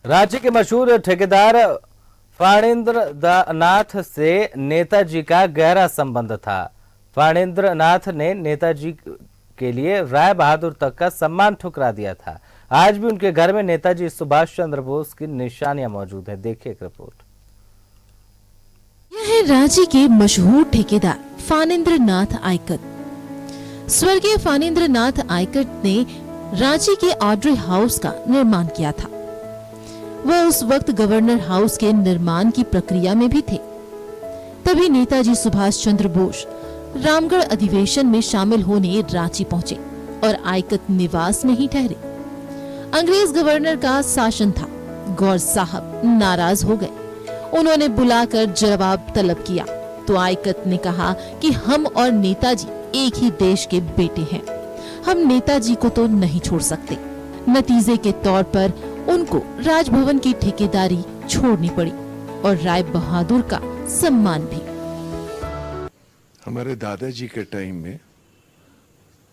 रांची के मशहूर ठेकेदार फणींद्र नाथ से नेताजी का गहरा संबंध था। फणींद्र नाथ ने नेताजी के लिए राय बहादुर तक का सम्मान ठुकरा दिया था। आज भी उनके घर में नेताजी सुभाष चंद्र बोस की निशानियां मौजूद है। देखिए एक रिपोर्ट। यह है रांची के मशहूर ठेकेदार फणींद्र नाथ आयकट। स्वर्गीय फणींद्र नाथ आयकट ने रांची के ऑड्रे हाउस का निर्माण किया था। वह उस वक्त गवर्नर हाउस के निर्माण की प्रक्रिया में भी थे। तभी नेताजी सुभाष चंद्र बोस रामगढ़ अधिवेशन में शामिल होने रांची पहुंचे और आयकट निवास में ही ठहरे। अंग्रेज गवर्नर का शासन था। गौर साहब नाराज हो गए। उन्होंने बुलाकर जवाब तलब किया तो आयकट ने कहा कि हम और नेताजी एक ही देश के बेटे हैं, हम नेताजी को तो नहीं छोड़ सकते। नतीजे के तौर पर उनको राजभवन की ठेकेदारी छोड़नी पड़ी और राय बहादुर का सम्मान भी। हमारे दादाजी के टाइम में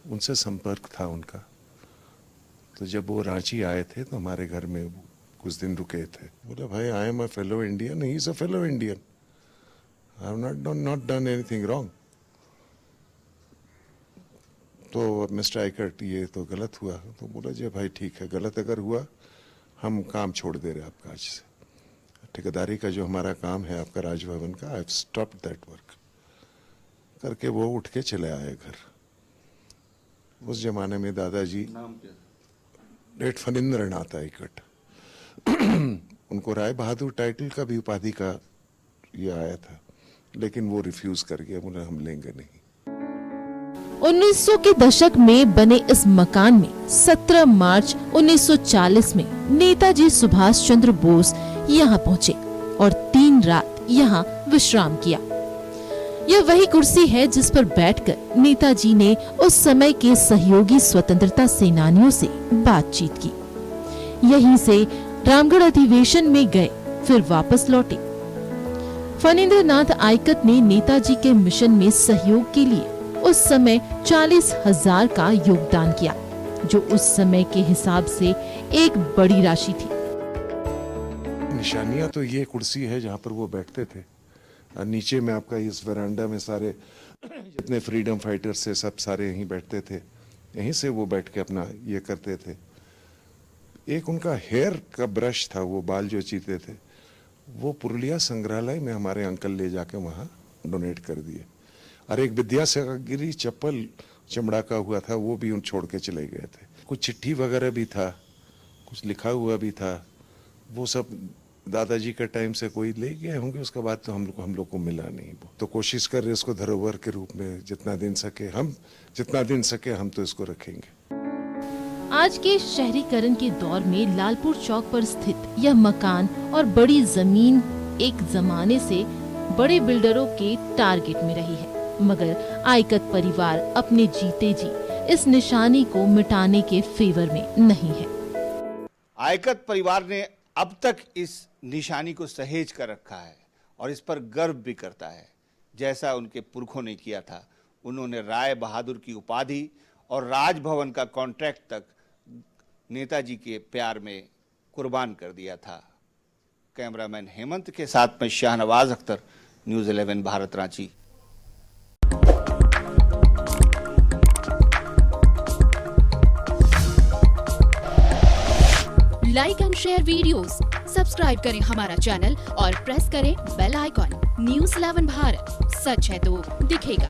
उनसे संपर्क था उनका, तो जब वो रांची आए थे तो हमारे घर में कुछ दिन रुके थे। बोला भाई I am a fellow Indian, he is a fellow Indian, I have not done anything wrong. तो मिस्टर आयकट ये तो गलत हुआ। तो बोला जी भाई ठीक है, गलत अगर हुआ हम काम छोड़ दे रहे आपका, आज से ठेकेदारी का जो हमारा काम है आपका राजभवन का, I have stopped that work करके वो उठ के चले आए घर। उस जमाने में दादाजी डेट फणींद्र नाथ आयकट उनको राय बहादुर टाइटल का भी उपाधि का ये आया था, लेकिन वो रिफ्यूज कर गया, बोले हम लेंगे नहीं। 1900 के दशक में बने इस मकान में 17 मार्च 1940 में नेताजी सुभाष चंद्र बोस यहाँ पहुँचे और 3 रात यहाँ विश्राम किया। यह वही कुर्सी है जिस पर बैठकर नेताजी ने उस समय के सहयोगी स्वतंत्रता सेनानियों से बातचीत की। यहीं से रामगढ़ अधिवेशन में गए, फिर वापस लौटे। फणींद्र नाथ आयकट ने नेताजी के मिशन में सहयोग के लिए उस समय 40,000 का योगदान किया, जो उस समय के हिसाब से एक बड़ी राशि थी। निशानियां तो ये कुर्सी है जहाँ पर वो बैठते थे, और नीचे में आपका इस वरांडा में सारे जितने फ्रीडम फाइटर्स से सब सारे यहीं बैठते थे, यहीं से वो बैठ के अपना ये करते थे। एक उनका हेयर का ब्रश था, वो बाल जो चीते थे, वो पुरुलिया संग्रहालय में हमारे अंकल ले जाके वहाँ डोनेट कर दिए। और एक विद्यासागरी चप्पल चमड़ा का हुआ था, वो भी उन छोड़ के चले गए थे। कुछ चिट्ठी वगैरह भी था, कुछ लिखा हुआ भी था, वो सब दादाजी के टाइम से कोई ले गए होंगे। उसके बाद तो हम लोग को मिला नहीं। वो तो कोशिश कर रहे इसको धरोहर के रूप में जितना दिन सके हम तो इसको रखेंगे। आज के शहरीकरण के दौर में लालपुर चौक पर स्थित यह मकान और बड़ी जमीन एक जमाने से बड़े बिल्डरों के टारगेट में रही है, मगर आयकट परिवार अपने जीते जी इस निशानी को मिटाने के फेवर में नहीं है। आयकट परिवार ने अब तक इस निशानी को सहेज कर रखा है और इस पर गर्व भी करता है। जैसा उनके पुरखों ने किया था, उन्होंने राय बहादुर की उपाधि और राजभवन का कॉन्ट्रैक्ट तक नेताजी के प्यार में कुर्बान कर दिया था। कैमरामैन हेमंत के साथ में Shahnawaz Akhtar, news 11 Bharat Ranchi. Like and share videos, subscribe करें हमारा चैनल और प्रेस करें बेल आइकॉन। न्यूज़ 11 भारत, सच है तो दिखेगा।